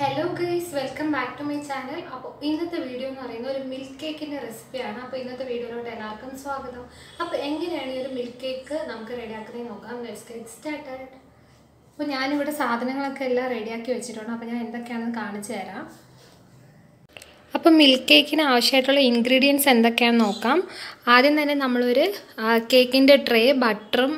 Hello guys, welcome back to my channel. അപ്പോൾ ഇന്നത്തെ video എന്ന് പറയുന്നത് ഒരു മിൽക്ക് കേക്കിന്റെ റെസിപ്പിയാണ്. അപ്പോൾ ഇന്നത്തെ വീഡിയോയിലോട്ട് എല്ലാവർക്കും സ്വാഗതം. അപ്പോൾ എങ്ങനെയാണ് ഈ ഒരു മിൽക്ക് കേക്ക് നമുക്ക് റെഡിയാക്കുന്നത് നോക്കാം. Let's get started. അപ്പോൾ ഞാൻ ഇവിടെ സാധനങ്ങളൊക്കെ എല്ലാം റെഡിയാക്കി വെച്ചിട്ടുണ്ട്. അപ്പോൾ ഞാൻ എന്തൊക്കെയാണെന്ന് കാണിച്ചു തരാം. അപ്പോൾ മിൽക്ക് കേക്കിന് ആവശ്യമായിട്ടുള്ള ഇൻഗ്രീഡിയൻസ് എന്തൊക്കെയാണെന്ന് നോക്കാം. ആദ്യം തന്നെ നമ്മളൊരു കേക്കിൻ്റെ ട്രേ ബട്ടറും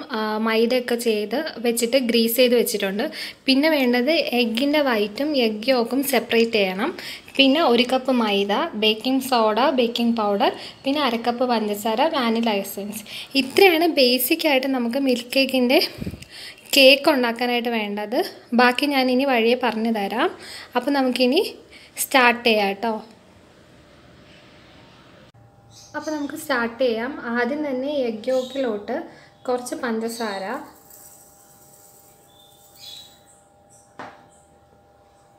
മൈദയൊക്കെ ചെയ്ത് വെച്ചിട്ട് ഗ്രീസ് ചെയ്ത് വെച്ചിട്ടുണ്ട്. പിന്നെ വേണ്ടത് എഗ്ഗിൻ്റെ വൈറ്റും എഗ് യോക്കും സെപ്പറേറ്റ് ചെയ്യണം. പിന്നെ 1 കപ്പ് മൈദ, ബേക്കിംഗ് സോഡ, ബേക്കിംഗ് പൗഡർ, പിന്നെ 1/2 കപ്പ് പഞ്ചസാര, വാനില എസൻസ്. ഇത്രയാണ് ബേസിക്കായിട്ട് നമുക്ക് മിൽക്ക് കേക്കിൻ്റെ കേക്ക് ഉണ്ടാക്കാനായിട്ട് വേണ്ടത്. ബാക്കി ഞാനിനി വഴിയെ പറഞ്ഞു തരാം. അപ്പോൾ നമുക്കിനി സ്റ്റാർട്ട് ചെയ്യാം കേട്ടോ. അപ്പോൾ നമുക്ക് സ്റ്റാർട്ട് ചെയ്യാം. ആദ്യം തന്നെ എഗ് യോക്കിലോട്ട് കുറച്ച് പഞ്ചസാര,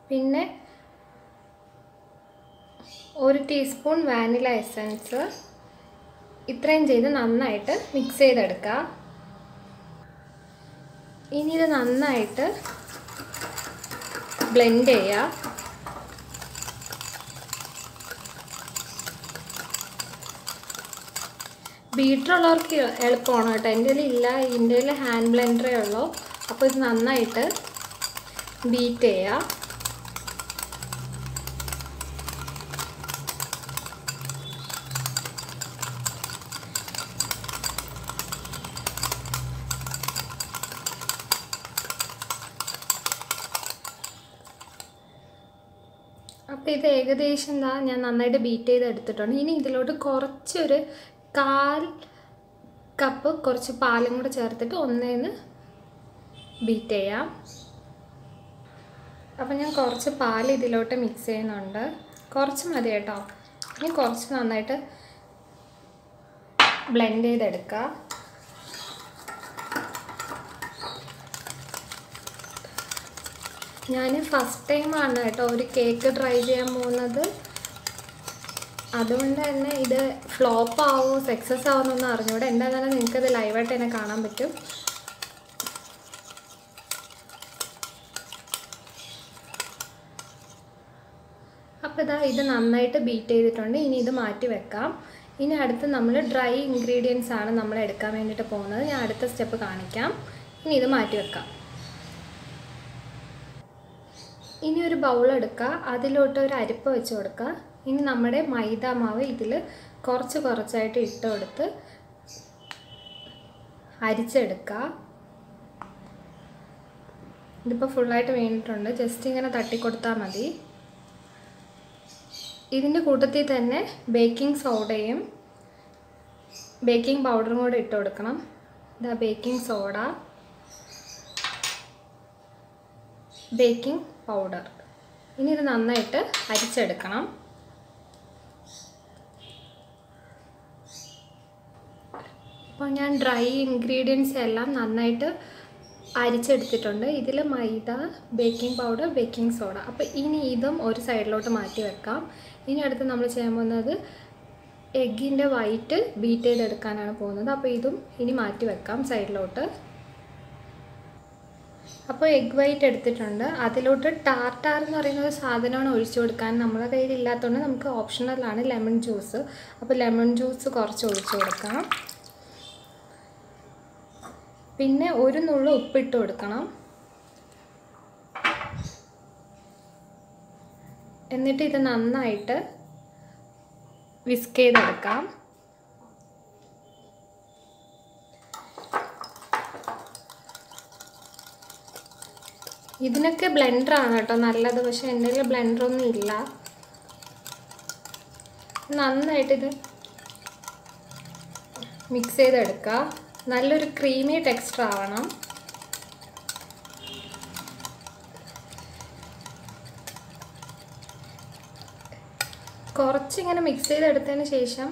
പിന്നെ 1 ടീസ്പൂൺ വാനില എസൻസ്, ഇത്രയും ചെയ്ത് നന്നായിട്ട് മിക്സ് ചെയ്തെടുക്കുക. ഇനി ഇത് നന്നായിട്ട് ബ്ലെൻഡ് ചെയ്യുക. ബീറ്റർ ഉള്ളവർക്ക് എളുപ്പമാണ് കേട്ടോ. എൻ്റെ ഇല്ല, എൻ്റെ ഹാൻഡ് ബ്ലെൻഡറേ ഉള്ളൂ. അപ്പോൾ ഇത് നന്നായിട്ട് ബീറ്റ് ചെയ്യുക. അപ്പോൾ ഇത് ഏകദേശം ഞാൻ നന്നായിട്ട് ബീറ്റ് ചെയ്ത് എടുത്തിട്ടുണ്ട്. ഇനി ഇതിലോട്ട് കുറച്ചൊരു 1/4 കപ്പ് കുറച്ച് പാലും കൂടെ ചേർത്തിട്ട് ഒന്നേന്ന് ബീറ്റ് ചെയ്യാം. അപ്പോൾ ഞാൻ കുറച്ച് പാൽ ഇതിലോട്ട് മിക്സ് ചെയ്യുന്നുണ്ട്. കുറച്ച് മതി കേട്ടോ. ഇനി കുറച്ച് നന്നായിട്ട് ബ്ലെൻഡ് ചെയ്തെടുക്കുക. ഞാൻ ഫസ്റ്റ് ടൈമാണ് കേട്ടോ ഒരു കേക്ക് ട്രൈ ചെയ്യാൻ പോകുന്നത്. അതുകൊണ്ട് തന്നെ ഇത് ഫ്ലോപ്പ് ആവുമോ സക്സസ് ആവുമെന്നൊന്നും അറിഞ്ഞൂടെ. എന്തായാലും നിങ്ങൾക്കത് ലൈവായിട്ട് തന്നെ കാണാൻ പറ്റും. അപ്പോൾ ഇത് നന്നായിട്ട് ബീറ്റ് ചെയ്തിട്ടുണ്ട്. ഇനി ഇത് മാറ്റി വെക്കാം. ഇനി അടുത്ത് നമ്മൾ ഡ്രൈ ഇൻഗ്രീഡിയൻസ് ആണ് നമ്മൾ എടുക്കാൻ വേണ്ടിയിട്ട് പോകുന്നത്. ഞാൻ അടുത്ത സ്റ്റെപ്പ് കാണിക്കാം. ഇനി ഇത് മാറ്റി വെക്കാം. ഇനി ഒരു ബൗൾ എടുക്കുക. അതിലോട്ട് ഒരു അരിപ്പ വെച്ച് കൊടുക്കുക. ഇനി നമ്മുടെ മൈദ മാവ് ഇതിൽ കുറച്ചായിട്ട് ഇട്ട് കൊടുത്ത് അരിച്ചെടുക്കുക. ഇതിപ്പോൾ ഫുള്ളായിട്ട് വീണിട്ടുണ്ട്. ജസ്റ്റ് ഇങ്ങനെ തട്ടിക്കൊടുത്താൽ മതി. ഇതിൻ്റെ കൂട്ടത്തിൽ തന്നെ ബേക്കിംഗ് സോഡയും ബേക്കിംഗ് പൗഡറും കൂടെ ഇട്ട് കൊടുക്കണം. ഇതാ ബേക്കിംഗ് സോഡ, ബേക്കിംഗ് പൗഡർ. ഇനി ഇത് നന്നായിട്ട് അരിച്ചെടുക്കണം. അപ്പോൾ ഞാൻ ഡ്രൈ ഇൻഗ്രീഡിയൻസ് എല്ലാം നന്നായിട്ട് അരിച്ചെടുത്തിട്ടുണ്ട്. ഇതിൽ മൈദ, ബേക്കിംഗ് പൗഡർ, ബേക്കിംഗ് സോഡ. അപ്പോൾ ഇനി ഇതും ഒരു സൈഡിലോട്ട് മാറ്റി വെക്കാം. ഇനി അടുത്ത് നമ്മൾ ചെയ്യാൻ പോകുന്നത് എഗ്ഗിൻ്റെ വൈറ്റ് ബീറ്റ് ചെയ്തെടുക്കാനാണ് പോകുന്നത്. അപ്പോൾ ഇതും ഇനി മാറ്റി വെക്കാം സൈഡിലോട്ട്. അപ്പോൾ എഗ് വൈറ്റ് എടുത്തിട്ടുണ്ട്. അതിലോട്ട് ടാർട്ടാർ എന്ന് പറയുന്ന ഒരു സാധനമാണ് ഒഴിച്ചു കൊടുക്കാൻ. നമ്മളെ കയ്യിൽ ഇല്ലാത്തതുകൊണ്ട് നമുക്ക് ഓപ്ഷണലാണ് ലെമൺ ജ്യൂസ്. അപ്പോൾ ലെമൺ ജ്യൂസ് കുറച്ച് ഒഴിച്ചു കൊടുക്കാം. പിന്നെ 1 നുള്ളു ഉപ്പിട്ട് കൊടുക്കണം. എന്നിട്ട് ഇത് നന്നായിട്ട് വിസ്ക് ചെയ്തെടുക്കാം. ഇതിനൊക്കെ ബ്ലെൻഡറാണ് കേട്ടോ നല്ലത്. പക്ഷെ എൻ്റെ കയ്യിൽ ബ്ലെൻഡറൊന്നും ഇല്ല. നന്നായിട്ട് ഇത് മിക്സ് ചെയ്തെടുക്കുക. നല്ലൊരു ക്രീമി ടെക്സ്ചർ ആവണം. കുറച്ചിങ്ങനെ മിക്സ് ചെയ്തെടുത്തതിന് ശേഷം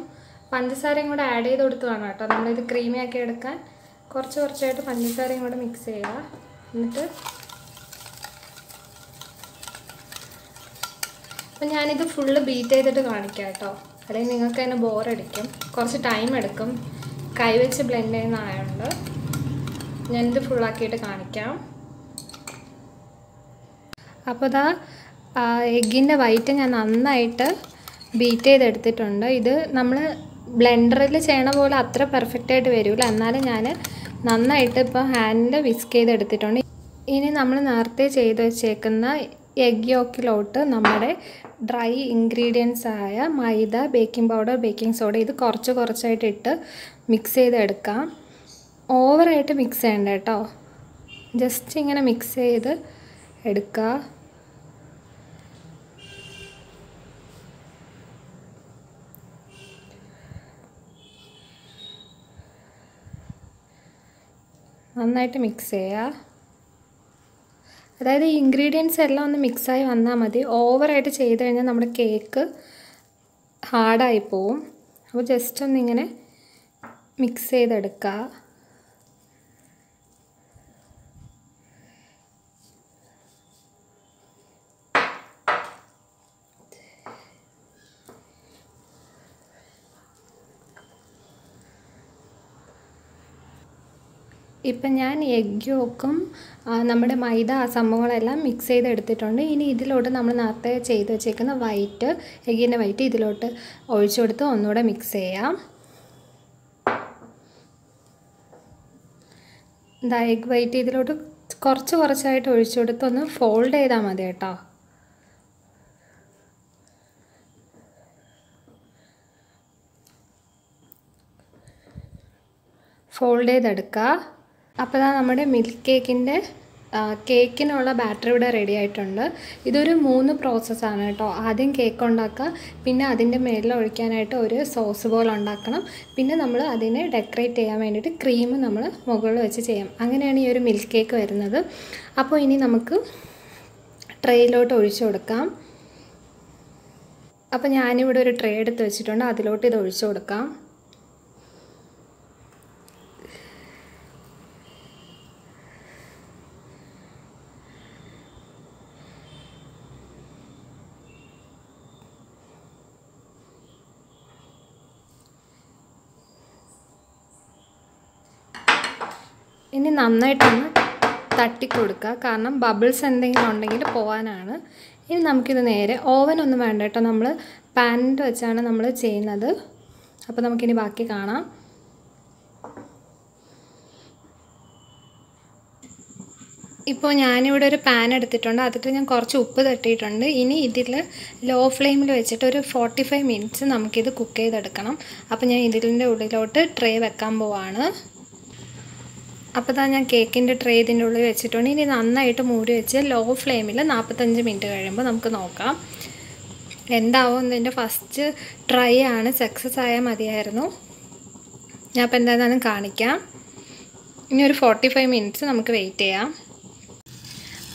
പഞ്ചസാരയും കൂടെ ആഡ് ചെയ്ത് കൊടുത്ത് വേണം കേട്ടോ നമ്മളിത് ക്രീമി ആക്കി എടുക്കാൻ. കുറച്ചായിട്ട് പഞ്ചസാരയും കൂടെ മിക്സ് ചെയ്യുക. എന്നിട്ട് അപ്പം ഞാനിത് ഫുള്ള് ബീറ്റ് ചെയ്തിട്ട് കാണിക്കാം കേട്ടോ. അല്ലെങ്കിൽ നിങ്ങൾക്ക് അതിന് ബോറടിക്കും. കുറച്ച് ടൈം എടുക്കും കൈവച്ച് ബ്ലെൻഡ് ചെയ്യുന്നതായതുകൊണ്ട്. ഞാനിത് ഫുള്ളാക്കിയിട്ട് കാണിക്കാം. അപ്പോൾ എഗ്ഗിൻ്റെ വൈറ്റ് ഞാൻ നന്നായിട്ട് ബീറ്റ് ചെയ്തെടുത്തിട്ടുണ്ട്. ഇത് നമ്മൾ ബ്ലെൻഡറിൽ ചെയ്യണ പോലെ അത്ര പെർഫെക്റ്റായിട്ട് വരില്ല, എന്നാലും ഞാൻ നന്നായിട്ട് ഇപ്പോൾ ഹാൻഡിൽ വിസ്ക് ചെയ്തെടുത്തിട്ടുണ്ട്. ഇനി നമ്മൾ നേരത്തെ ചെയ്ത് വെച്ചേക്കുന്ന എഗ് യോക്കിലോട്ട് നമ്മുടെ ഡ്രൈ ഇൻഗ്രീഡിയൻസ് ആയ മൈദ, ബേക്കിംഗ് പൗഡർ, ബേക്കിംഗ് സോഡ ഇത് കുറച്ച് കുറച്ചായിട്ട് ഇട്ട് മിക്സ് ചെയ്തെടുക്കാം. ഓവറായിട്ട് മിക്സ് ചെയ്യണ്ട കേട്ടോ, ജസ്റ്റ് ഇങ്ങനെ മിക്സ് ചെയ്ത് എടുക്കുക. നന്നായിട്ട് മിക്സ് ചെയ്യുക. അതായത് ഈ ഇൻഗ്രീഡിയൻസ് എല്ലാം ഒന്ന് മിക്സായി വന്നാൽ മതി. ഓവറായിട്ട് ചെയ്ത് കഴിഞ്ഞാൽ നമ്മുടെ കേക്ക് ഹാർഡായി പോവും. അപ്പോൾ ജസ്റ്റ് ഒന്നിങ്ങനെ മിക്സ് ചെയ്തെടുക്കുക. ഇപ്പം ഞാൻ എഗ് യോക്കും നമ്മുടെ മൈദ ആ സംഭവങ്ങളെല്ലാം മിക്സ് ചെയ്തെടുത്തിട്ടുണ്ട്. ഇനി ഇതിലോട്ട് നമ്മൾ നേരത്തെ ചെയ്ത് വെച്ചേക്കുന്ന വൈറ്റ്, എഗ്ഗിൻ്റെ വൈറ്റ് ഇതിലോട്ട് ഒഴിച്ചു കൊടുത്ത് ഒന്നുകൂടെ മിക്സ് ചെയ്യാം. എഗ് വൈറ്റ് ഇതിലോട്ട് കുറച്ച് കുറച്ചായിട്ട് ഒഴിച്ചു കൊടുത്ത് ഒന്ന് ഫോൾഡ് ചെയ്താൽ മതി കേട്ടോ. ഫോൾഡ് ചെയ്തെടുക്കുക. അപ്പോൾ നമ്മുടെ മിൽക്ക് കേക്കിനുള്ള ബാറ്റർ ഇവിടെ റെഡി ആയിട്ടുണ്ട്. ഇതൊരു 3 പ്രോസസ്സാണ് കേട്ടോ. ആദ്യം കേക്ക് ഉണ്ടാക്കുക, പിന്നെ അതിൻ്റെ മേലിൽ ഒഴിക്കാനായിട്ട് ഒരു സോസ് പോലെ ഉണ്ടാക്കണം, പിന്നെ നമ്മൾ അതിനെ ഡെക്കറേറ്റ് ചെയ്യാൻ വേണ്ടിയിട്ട് ക്രീം നമ്മൾ മുകളിൽ വെച്ച് ചെയ്യാം. അങ്ങനെയാണ് ഈ ഒരു മിൽക്ക് കേക്ക് വരുന്നത്. അപ്പോൾ ഇനി നമുക്ക് ട്രേയിലോട്ട് ഒഴിച്ചു കൊടുക്കാം. അപ്പോൾ ഞാനിവിടെ ഒരു ട്രേ എടുത്ത് വെച്ചിട്ടുണ്ട്, അതിലോട്ട് ഇത് ഒഴിച്ചു കൊടുക്കാം. ഇനി നന്നായിട്ടൊന്ന് തട്ടിക്കൊടുക്കുക, കാരണം ബബിൾസ് എന്തെങ്കിലും ഉണ്ടെങ്കിൽ പോകാനാണ്. ഇനി നമുക്കിത് നേരെ ഓവനൊന്നും വേണ്ട കേട്ടോ, നമ്മൾ പാനിൽ വെച്ചാണ് നമ്മൾ ചെയ്യുന്നത്. അപ്പോൾ നമുക്കിനി ബാക്കി കാണാം. ഇപ്പോൾ ഞാനിവിടെ ഒരു പാൻ എടുത്തിട്ടുണ്ട്, അതിൽ ഞാൻ കുറച്ച് ഉപ്പ് തട്ടിയിട്ടുണ്ട്. ഇനി ഇതിൽ ലോ ഫ്ലെയിമിൽ വെച്ചിട്ട് ഒരു 45 മിനിറ്റ്സ് നമുക്കിത് കുക്ക് ചെയ്തെടുക്കണം. അപ്പോൾ ഞാൻ ഇതിൻ്റെ ഉള്ളിലോട്ട് ട്രേ വെക്കാൻ പോവാണ്. അപ്പോൾ ഞാൻ കേക്കിൻ്റെ ട്രേ ഇതിൻ്റെ ഉള്ളിൽ വെച്ചിട്ടുണ്ട്. ഇനി നന്നായിട്ട് മൂടി വെച്ച് ലോ ഫ്ലെയിമിൽ 45 മിനിറ്റ് കഴിയുമ്പോൾ നമുക്ക് നോക്കാം എന്താവും. ഇതിൻ്റെ ഫസ്റ്റ് ട്രൈ ആണ്, സക്സസ് ആയാൽ മതിയായിരുന്നു. ഞാൻ അപ്പോൾ എന്താണെന്ന് കാണിക്കാം. ഇനി ഒരു 45 മിനിറ്റ്സ് നമുക്ക് വെയിറ്റ് ചെയ്യാം.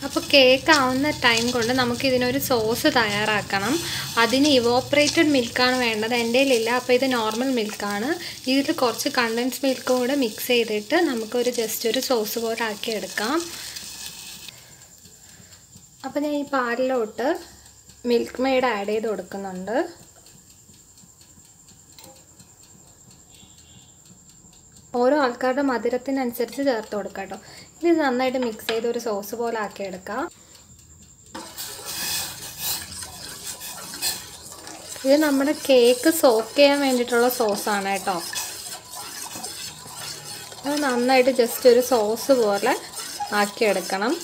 അപ്പോൾ കേക്ക് ആവുന്ന ടൈം കൊണ്ട് നമുക്കിതിനൊരു സോസ് തയ്യാറാക്കണം. അതിന് ഇവോപ്പറേറ്റഡ് മിൽക്കാണ് വേണ്ടത്, എൻ്റെ കയ്യിലില്ല. അപ്പോൾ ഇത് നോർമൽ മിൽക്കാണ്. ഇതിൽ കുറച്ച് കണ്ടൻസ് മിൽക്ക് കൂടെ മിക്സ് ചെയ്തിട്ട് നമുക്കൊരു ജസ്റ്റ് ഒരു സോസ് പോലെ ആക്കി എടുക്കാം. അപ്പോൾ ഞാൻ ഈ പാലിലോട്ട് മിൽക്ക് മെയ്ഡ് ആഡ് ചെയ്ത് കൊടുക്കുന്നുണ്ട്. ഓരോ ആൾക്കാരുടെ മധുരത്തിനനുസരിച്ച് ചേർത്ത് കൊടുക്കാം കേട്ടോ. ഇത് നന്നായിട്ട് മിക്സ് ചെയ്ത് ഒരു സോസ് പോലെ ആക്കിയെടുക്കാം. ഇത് നമ്മുടെ കേക്ക് സോക്ക് ചെയ്യാൻ വേണ്ടിയിട്ടുള്ള സോസാണ് കേട്ടോ. അത് നന്നായിട്ട് ജസ്റ്റ് ഒരു സോസ് പോലെ ആക്കിയെടുക്കണം.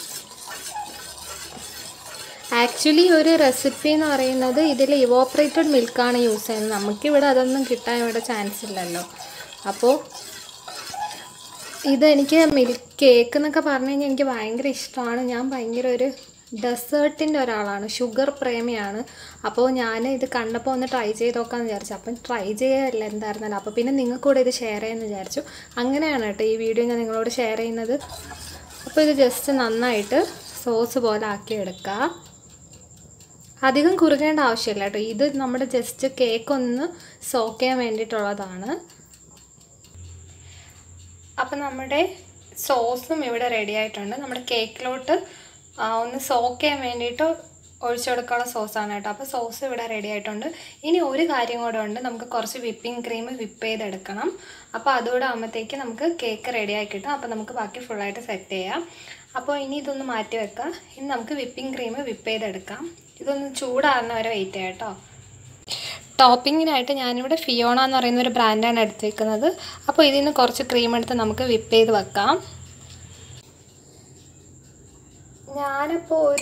ആക്ച്വലി ഒരു റെസിപ്പി എന്ന് പറയുന്നത് ഇതിൽ ഇവോപ്പറേറ്റഡ് മിൽക്കാണ് യൂസ് ചെയ്യുന്നത്. നമുക്കിവിടെ അതൊന്നും കിട്ടാൻ ഇവിടെ ചാൻസ് ഇല്ലല്ലോ. അപ്പോൾ ഇതെനിക്ക് മിൽക്ക് കേക്ക് എന്നൊക്കെ പറഞ്ഞു കഴിഞ്ഞാൽ എനിക്ക് ഭയങ്കര ഇഷ്ടമാണ്. ഞാൻ ഭയങ്കര ഒരു ഡെസേർട്ടിൻ്റെ ഒരാളാണ്, ഷുഗർ പ്രേമിയാണ്. അപ്പോൾ ഞാൻ ഇത് കണ്ടപ്പോൾ ഒന്ന് ട്രൈ ചെയ്ത് നോക്കാമെന്ന് വിചാരിച്ചു. അപ്പം ട്രൈ ചെയ്യല്ല എന്തായിരുന്നല്ലോ. അപ്പോൾ പിന്നെ നിങ്ങൾക്കൂടെ ഇത് ഷെയർ ചെയ്യാമെന്ന് വിചാരിച്ചു. അങ്ങനെയാണ് കേട്ടോ ഈ വീഡിയോ ഞാൻ നിങ്ങളോട് ഷെയർ ചെയ്യുന്നത്. അപ്പോൾ ഇത് ജസ്റ്റ് നന്നായിട്ട് സോസ് പോലെ ആക്കിയെടുക്കുക. അധികം കുറുകേണ്ട ആവശ്യമില്ല കേട്ടോ. ഇത് നമ്മുടെ ജസ്റ്റ് കേക്ക് ഒന്ന് സോക്ക് ചെയ്യാൻ വേണ്ടിയിട്ടുള്ളതാണ്. അപ്പം നമ്മുടെ സോസും ഇവിടെ റെഡി ആയിട്ടുണ്ട്. നമ്മുടെ കേക്കിലോട്ട് ഒന്ന് സോക്ക് ചെയ്യാൻ വേണ്ടിയിട്ട് ഒഴിച്ചു കൊടുക്കാനുള്ള സോസാണ് കേട്ടോ. അപ്പോൾ സോസ് ഇവിടെ റെഡി ആയിട്ടുണ്ട്. ഇനി ഒരു കാര്യം കൂടെ ഉണ്ട്, നമുക്ക് കുറച്ച് വിപ്പിംഗ് ക്രീം വിപ്പ് ചെയ്തെടുക്കണം. അപ്പോൾ അതുകൂടെ ആകുമ്പോഴത്തേക്ക് നമുക്ക് കേക്ക് റെഡി ആയി കിട്ടും. അപ്പോൾ നമുക്ക് ബാക്കി ഫുള്ളായിട്ട് സെറ്റ് ചെയ്യാം. അപ്പോൾ ഇനി ഇതൊന്ന് മാറ്റി വെക്കാം. ഇനി നമുക്ക് വിപ്പിംഗ് ക്രീം വിപ്പ് ചെയ്തെടുക്കാം. ഇതൊന്ന് ചൂടാറുന്ന വരെ വെയിറ്റ് ചെയ്യാം കേട്ടോ. ടോപ്പിങ്ങിനായിട്ട് ഞാനിവിടെ ഫിയോണ എന്ന് പറയുന്ന ഒരു ബ്രാൻഡാണ് എടുത്ത് വെക്കുന്നത്. അപ്പോൾ ഇതിൽ നിന്ന് കുറച്ച് ക്രീം എടുത്ത് നമുക്ക് വിപ്പ് ചെയ്ത് വെക്കാം. ഞാനിപ്പോൾ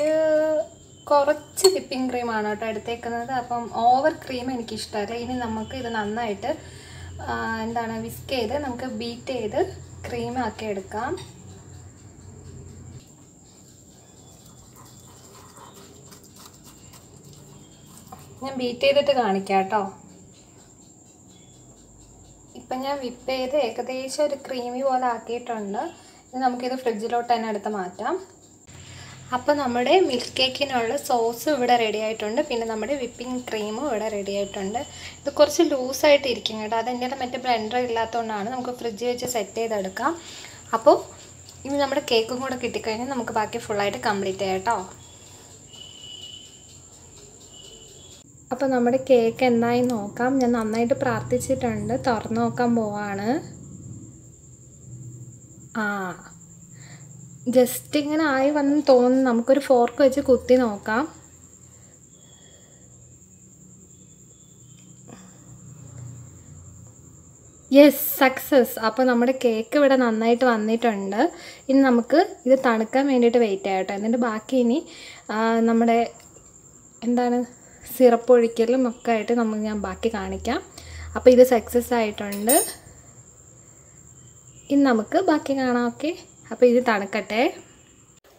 കുറച്ച് വിപ്പിംഗ് ക്രീമാണ് കേട്ടോ എടുത്തേക്കുന്നത്. അപ്പം ഓവർ ക്രീം എനിക്കിഷ്ടമല്ല. ഇനി നമുക്ക് ഇത് നന്നായിട്ട് വിസ്ക് ചെയ്ത് നമുക്ക് ബീറ്റ് ചെയ്ത് ക്രീം ആക്കി എടുക്കാം. ഞാൻ ബീറ്റ് ചെയ്തിട്ട് കാണിക്കാം കേട്ടോ. ഇപ്പം ഞാൻ വിപ്പ് ചെയ്ത് ഏകദേശം ഒരു ക്രീമി പോലെ ആക്കിയിട്ടുണ്ട്. ഇനി നമുക്കിത് ഫ്രിഡ്ജിലോട്ട് തന്നെ എടുത്ത് മാറ്റാം. അപ്പോൾ നമ്മുടെ മിൽക്ക് കേക്കിനുള്ള സോസ് ഇവിടെ റെഡി ആയിട്ടുണ്ട്. പിന്നെ നമ്മുടെ വിപ്പിംഗ് ക്രീമും ഇവിടെ റെഡി ആയിട്ടുണ്ട്. ഇത് കുറച്ച് ലൂസായിട്ട് ഇരിക്കും കേട്ടോ. അതെൻ്റെ മറ്റേ ബ്ലെൻഡർ ഇല്ലാത്തതുകൊണ്ടാണ്. നമുക്ക് ഫ്രിഡ്ജിൽ വെച്ച് സെറ്റ് ചെയ്തെടുക്കാം. അപ്പോൾ ഇനി നമ്മുടെ കേക്കും കൂടെ കിട്ടിക്കഴിഞ്ഞാൽ നമുക്ക് ബാക്കി ഫുള്ളായിട്ട് കംപ്ലീറ്റ് ചെയ്യാം കേട്ടോ. അപ്പോൾ നമ്മുടെ കേക്ക് എന്തായി നോക്കാം. ഞാൻ നന്നായിട്ട് പ്രാർത്ഥിച്ചിട്ടുണ്ട്. തുറന്ന് നോക്കാൻ പോവാണ്. ജസ്റ്റ് ഇങ്ങനെ ആയി വന്ന് തോന്നുന്നു. നമുക്കൊരു ഫോർക്ക് വെച്ച് കുത്തി നോക്കാം. Yes, success. അപ്പോൾ നമ്മുടെ കേക്ക് ഇവിടെ നന്നായിട്ട് വന്നിട്ടുണ്ട്. ഇനി നമുക്ക് ഇത് തണുക്കാൻ വേണ്ടിയിട്ട് വെയിറ്റ് ചെയ്യാം കേട്ടോ. എന്നിട്ട് ബാക്കി ഇനി നമ്മുടെ സിറപ്പ് ഒഴിക്കലും ഒക്കെ ആയിട്ട് ഞാൻ ബാക്കി കാണിക്കാം. അപ്പോൾ ഇത് സക്സസ് ആയിട്ടുണ്ട്. ഇനി നമുക്ക് ബാക്കി കാണാം. ഓക്കെ, അപ്പോൾ ഇത് തണുക്കട്ടെ.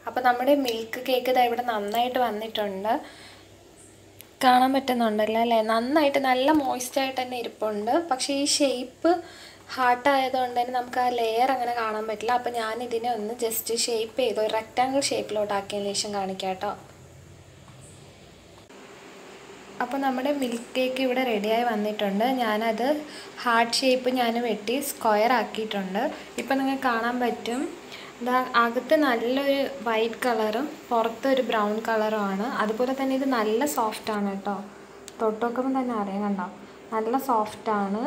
അപ്പോൾ നമ്മുടെ മിൽക്ക് കേക്ക് ഇതാ ഇവിടെ നന്നായിട്ട് വന്നിട്ടുണ്ട്. കാണാൻ പറ്റുന്നുണ്ടല്ലോ അല്ലേ? നന്നായിട്ട് നല്ല മോയ്സ്റ്റായിട്ട് തന്നെ ഇരിപ്പുണ്ട്. പക്ഷേ ഈ ഷേപ്പ് ഹാർട്ടായതുകൊണ്ട് തന്നെ നമുക്ക് ആ ലെയർ അങ്ങനെ കാണാൻ പറ്റില്ല. അപ്പോൾ ഞാനിതിനെ ഒന്ന് ജസ്റ്റ് ഷേപ്പ് ചെയ്ത് ഒരു റെക്റ്റാങ്കിൾ ഷേപ്പിലോട്ടാക്കിയതിന് ശേഷം കാണിക്കാം കേട്ടോ. അപ്പോൾ നമ്മുടെ മിൽക്ക് കേക്ക് ഇവിടെ റെഡിയായി വന്നിട്ടുണ്ട്. ഞാനത് ഹാർട്ട് ഷേപ്പ് ഞാൻ വെട്ടി സ്ക്വയർ ആക്കിയിട്ടുണ്ട്. ഇപ്പോൾ നിങ്ങൾക്ക് കാണാൻ പറ്റും. അകത്ത് നല്ലൊരു വൈറ്റ് കളറും പുറത്തൊരു ബ്രൗൺ കളറുമാണ്. അതുപോലെ തന്നെ ഇത് നല്ല സോഫ്റ്റാണ് കേട്ടോ. തൊട്ട് നോക്കുമ്പോൾ തന്നെ അറിയാം, കണ്ടോ? നല്ല സോഫ്റ്റാണ്.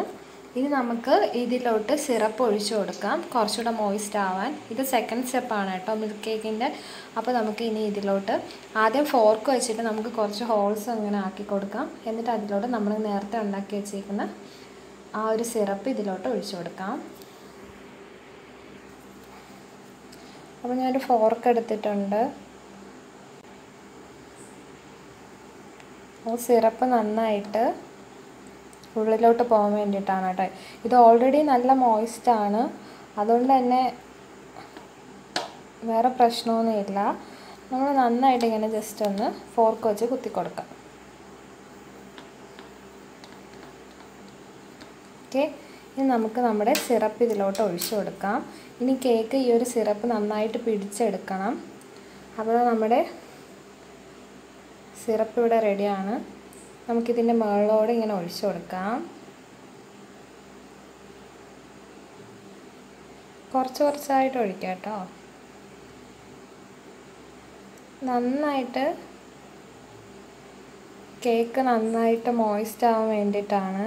ഇനി നമുക്ക് ഇതിലോട്ട് സിറപ്പ് ഒഴിച്ചു കൊടുക്കാം, കുറച്ചുകൂടെ മോയിസ്റ്റ് ആവാൻ. ഇത് സെക്കൻഡ് സ്റ്റെപ്പാണ് കേട്ടോ മിൽക്ക് കേക്കിൻ്റെ. അപ്പോൾ നമുക്ക് ഇനി ഇതിലോട്ട് ആദ്യം ഫോർക്ക് വെച്ചിട്ട് നമുക്ക് കുറച്ച് ഹോൾസ് അങ്ങനെ ആക്കി കൊടുക്കാം. എന്നിട്ട് അതിലോട്ട് നമ്മൾ നേരത്തെ ഉണ്ടാക്കി വെച്ചേക്കുന്ന ആ ഒരു സിറപ്പ് ഇതിലോട്ട് ഒഴിച്ചു കൊടുക്കാം. അപ്പോൾ ഞാനൊരു ഫോർക്ക് എടുത്തിട്ടുണ്ട്. സിറപ്പ് നന്നായിട്ട് ഉള്ളിലോട്ട് പോകാൻ വേണ്ടിയിട്ടാണ് കേട്ടോ. ഇത് ഓൾറെഡി നല്ല മോയിസ്റ്റാണ്, അതുകൊണ്ട് തന്നെ വേറെ പ്രശ്നമൊന്നുമില്ല. നമ്മൾ നന്നായിട്ട് ഇങ്ങനെ ജസ്റ്റ് ഒന്ന് ഫോർക്ക് വെച്ച് കുത്തി കൊടുക്കാം. ഓക്കെ, ഇനി നമുക്ക് നമ്മുടെ സിറപ്പ് ഇതിലോട്ട് ഒഴിച്ചു കൊടുക്കാം. ഇനി കേക്ക് ഈ ഒരു സിറപ്പ് നന്നായിട്ട് പിടിച്ചെടുക്കണം. അപ്പോൾ നമ്മുടെ സിറപ്പ് ഇവിടെ റെഡിയാണ്. നമുക്കിതിൻ്റെ മുകളിലോട് ഇങ്ങനെ ഒഴിച്ചു കൊടുക്കാം. കുറച്ചായിട്ട് ഒഴിക്കാം കേട്ടോ. നന്നായിട്ട് കേക്ക് നന്നായിട്ട് മോയിസ്റ്റ് ആവാൻ വേണ്ടിയിട്ടാണ്.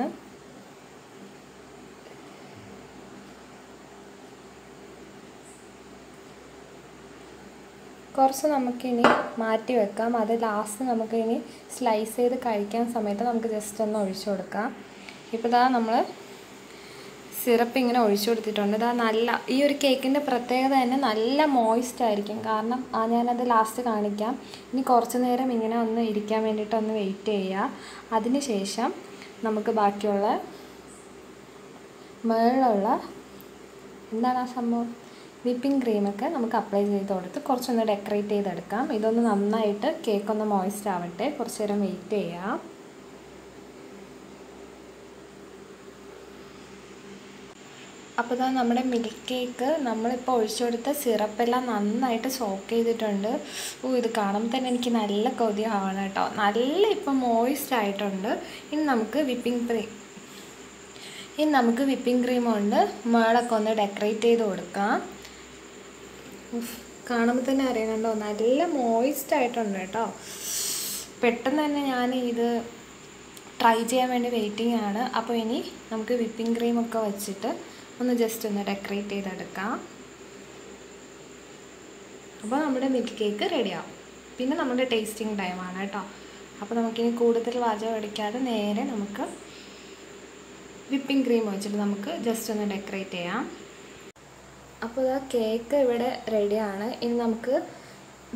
കുറച്ച് നമുക്കിനി മാറ്റി വെക്കാം. അത് ലാസ്റ്റ് നമുക്കിനി സ്ലൈസ് ചെയ്ത് കഴിക്കാൻ സമയത്ത് നമുക്ക് ജസ്റ്റ് ഒന്ന് ഒഴിച്ചു കൊടുക്കാം. ഇപ്പോൾ ഇതാ നമ്മൾ സിറപ്പ് ഇങ്ങനെ ഒഴിച്ചു കൊടുത്തിട്ടുണ്ട്. ഇതാ നല്ല ഈ ഒരു കേക്കിൻ്റെ പ്രത്യേകത തന്നെ നല്ല മോയിസ്റ്റ് ആയിരിക്കും. കാരണം ഞാനത് ലാസ്റ്റ് കാണിക്കാം. ഇനി കുറച്ച് നേരം ഇങ്ങനെ ഒന്ന് ഇരിക്കാൻ വേണ്ടിയിട്ട് ഒന്ന് വെയിറ്റ് ചെയ്യുക. അതിന് ശേഷം നമുക്ക് ബാക്കിയുള്ള മുകളിലുള്ള എന്താണ് ആ സംഭവം, വിപ്പിംഗ് ക്രീമൊക്കെ നമുക്ക് അപ്ലൈ ചെയ്ത് കൊടുത്ത് കുറച്ചൊന്ന് ഡെക്കറേറ്റ് ചെയ്തെടുക്കാം. ഇതൊന്ന് നന്നായിട്ട് കേക്കൊന്ന് മോയിസ്റ്റ് ആവട്ടെ. കുറച്ച് നേരം വെയിറ്റ് ചെയ്യാം. അപ്പോൾ ഇതാ നമ്മുടെ മിൽക്ക് കേക്ക് നമ്മളിപ്പോൾ ഒഴിച്ചു കൊടുത്ത സിറപ്പെല്ലാം നന്നായിട്ട് സോക്ക് ചെയ്തിട്ടുണ്ട്. ഇത് കാണുമ്പോൾ തന്നെ എനിക്ക് നല്ല കൊതിയാവണം കേട്ടോ. നല്ല ഇപ്പം മോയിസ്റ്റ് ആയിട്ടുണ്ട്. ഇനി നമുക്ക് വിപ്പിംഗ് ക്രീം കൊണ്ട് മുകളൊക്കെ ഒന്ന് ഡെക്കറേറ്റ് ചെയ്ത് കൊടുക്കാം. കാണുമ്പോൾ തന്നെ അറിയണുണ്ടോ, നല്ല മോയിസ്റ്റ് ആയിട്ടുണ്ട് കേട്ടോ. പെട്ടെന്ന് തന്നെ ഞാൻ ഇത് ട്രൈ ചെയ്യാൻ വേണ്ടി വെയിറ്റിംഗ് ആണ്. അപ്പോൾ ഇനി നമുക്ക് വിപ്പിംഗ് ക്രീമൊക്കെ വെച്ചിട്ട് ഒന്ന് ജസ്റ്റ് ഒന്ന് ഡെക്കറേറ്റ് ചെയ്തെടുക്കാം. അപ്പോൾ നമ്മുടെ മിൽക്ക് കേക്ക് റെഡിയാവും. പിന്നെ നമ്മുടെ ടേസ്റ്റിംഗ് ടൈമാണ് കേട്ടോ. അപ്പോൾ നമുക്കിനി കൂടുതൽ വാചകം അടിക്കാതെ നേരെ നമുക്ക് വിപ്പിംഗ് ക്രീം വെച്ചിട്ട് നമുക്ക് ജസ്റ്റ് ഒന്ന് ഡെക്കറേറ്റ് ചെയ്യാം. അപ്പോൾ ആ കേക്ക് ഇവിടെ റെഡിയാണ്. ഇനി നമുക്ക്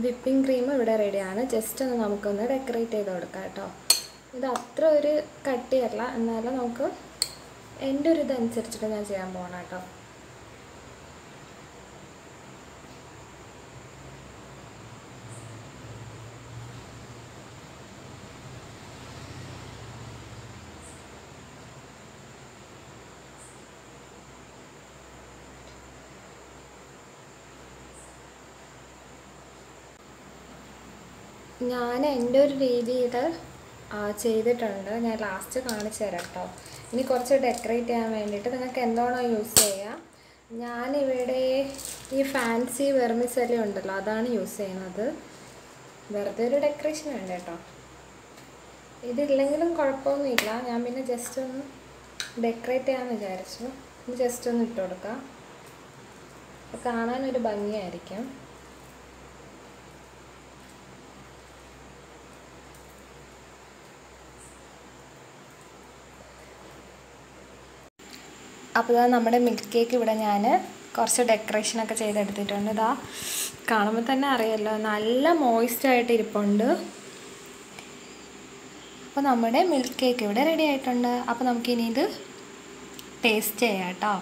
വിപ്പിംഗ് ക്രീം ഇവിടെ റെഡിയാണ്. ജസ്റ്റ് ഒന്ന് നമുക്കൊന്ന് ഡെക്കറേറ്റ് ചെയ്ത് കൊടുക്കാം കേട്ടോ. ഇത് അത്ര ഒരു കട്ടിയല്ല, എന്നാലും നമുക്ക് എൻ്റെ ഒരു ഇതനുസരിച്ചിട്ട് ഞാൻ ചെയ്യാൻ പോകണം കേട്ടോ. ഞാൻ എൻ്റെ ഒരു രീതിയിൽ ചെയ്തിട്ടുണ്ട്. ഞാൻ ലാസ്റ്റ് കാണിച്ചു തരാം കേട്ടോ. ഇനി കുറച്ച് ഡെക്കറേറ്റ് ചെയ്യാൻ വേണ്ടിയിട്ട് നിങ്ങൾക്ക് എന്താണോ യൂസ് ചെയ്യുക. ഞാനിവിടെ ഈ ഫാൻസി വെർമിസെല്ലി ഉണ്ടല്ലോ, അതാണ് യൂസ് ചെയ്യുന്നത്. വെറുതെ ഒരു ഡെക്കറേഷൻ വേണ്ട കേട്ടോ. ഇതില്ലെങ്കിലും കുഴപ്പമൊന്നുമില്ല. ഞാൻ പിന്നെ ജസ്റ്റ് ഒന്ന് ഡെക്കറേറ്റ് ചെയ്യാമെന്ന് വിചാരിച്ചു. ജസ്റ്റ് ഒന്ന് ഇട്ട് കൊടുക്കാം. അപ്പോൾ കാണാനൊരു ഭംഗിയായിരിക്കും. അപ്പോൾ ഇതാ നമ്മുടെ മിൽക്ക് കേക്ക് ഇവിടെ ഞാൻ കുറച്ച് ഡെക്കറേഷനൊക്കെ ചെയ്തെടുത്തിട്ടുണ്ട്. ഇതാ കാണുമ്പോൾ തന്നെ അറിയാമല്ലോ, നല്ല മോയ്സ്റ്റായിട്ട് ഇരിപ്പുണ്ട്. അപ്പോൾ നമ്മുടെ മിൽക്ക് കേക്ക് ഇവിടെ റെഡി ആയിട്ടുണ്ട്. അപ്പോൾ നമുക്കിനി ഇത് ടേസ്റ്റ് ചെയ്യാം കേട്ടോ.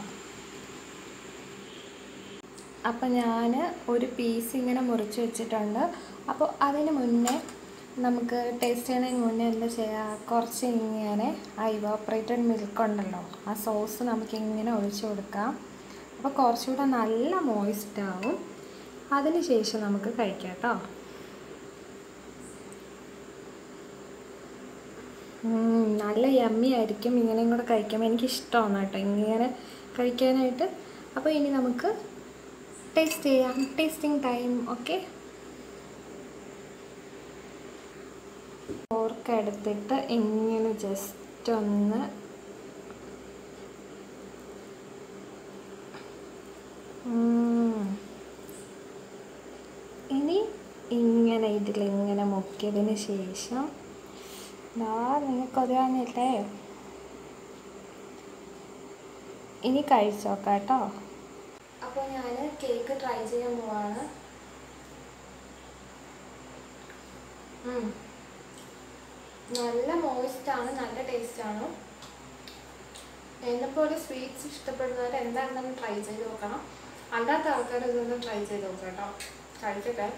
അപ്പോൾ ഞാൻ ഒരു പീസ് ഇങ്ങനെ മുറിച്ച് വെച്ചിട്ടുണ്ട്. അപ്പോൾ അതിന് മുന്നേ നമുക്ക് ടേസ്റ്റ് ചെയ്യുന്നതിന് മുന്നേ എന്താ ചെയ്യുക, കുറച്ച് ഇങ്ങനെ ഇവാപ്പറേറ്റഡ് മിൽക്ക് ഉണ്ടല്ലോ, ആ സോസ് നമുക്കിങ്ങനെ ഒഴിച്ചു കൊടുക്കാം. അപ്പോൾ കുറച്ചുകൂടെ നല്ല മോയ്സ്റ്റ് ആവും. അതിന് ശേഷം നമുക്ക് കഴിക്കാം കേട്ടോ. നല്ല യമ്മി ആയിരിക്കും ഇങ്ങനെയും കൂടെ കഴിക്കുമ്പോൾ. എനിക്കിഷ്ടമാണ് കേട്ടോ ഇങ്ങനെ കഴിക്കാനായിട്ട്. അപ്പോൾ ഇനി നമുക്ക് ടേസ്റ്റ് ചെയ്യാം. Tasting time. ഓക്കെ, ഫോർക്ക് എടുത്തിട്ട് ഇങ്ങനെ ജസ്റ്റ് ഒന്ന് ഇനി ഇങ്ങനെ ഇതിലിങ്ങനെ മുക്കിയതിന് ശേഷം നിങ്ങൾക്കറിയാവുന്നില്ലേ, ഇനി കഴിച്ചോക്കാം കേട്ടോ. അപ്പോൾ ഞാൻ കേക്ക് ട്രൈ ചെയ്യാൻ പോവാണ്. നല്ല മോയ്സ്റ്റാണ്, നല്ല ടേസ്റ്റാണ്. എന്നെപ്പോലെ സ്വീറ്റ്സ് ഇഷ്ടപ്പെടുന്നവർ എന്താണെന്ന് ട്രൈ ചെയ്ത് നോക്കണം. അല്ലാത്ത ആൾക്കാർ ഇതൊന്ന് ട്രൈ ചെയ്ത് നോക്കാം കേട്ടോ. കഴിക്കട്ടെ.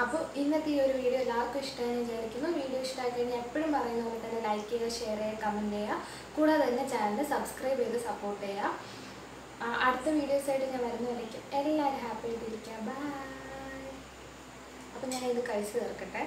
അപ്പോൾ ഇന്നത്തെ ഈ ഒരു വീഡിയോ എല്ലാവർക്കും ഇഷ്ടമായെന്ന് വിചാരിക്കുന്നു. വീഡിയോ ഇഷ്ടമായി കഴിഞ്ഞാൽ എപ്പോഴും പറയുന്ന പോലെ തന്നെ ലൈക്ക് ചെയ്യുക, ഷെയർ ചെയ്യുക, കമൻറ്റ് ചെയ്യുക. കൂടാതെ തന്നെ ചാനൽ സബ്സ്ക്രൈബ് ചെയ്ത് സപ്പോർട്ട് ചെയ്യുക. അടുത്ത വീഡിയോസായിട്ട് ഞാൻ വരുന്നതായിരിക്കും. എല്ലാവരും ഹാപ്പി ആയിട്ടിരിക്കുക. ബൈ. അപ്പോൾ ഞാൻ ഇത് കഴിച്ച് തീർക്കട്ടെ.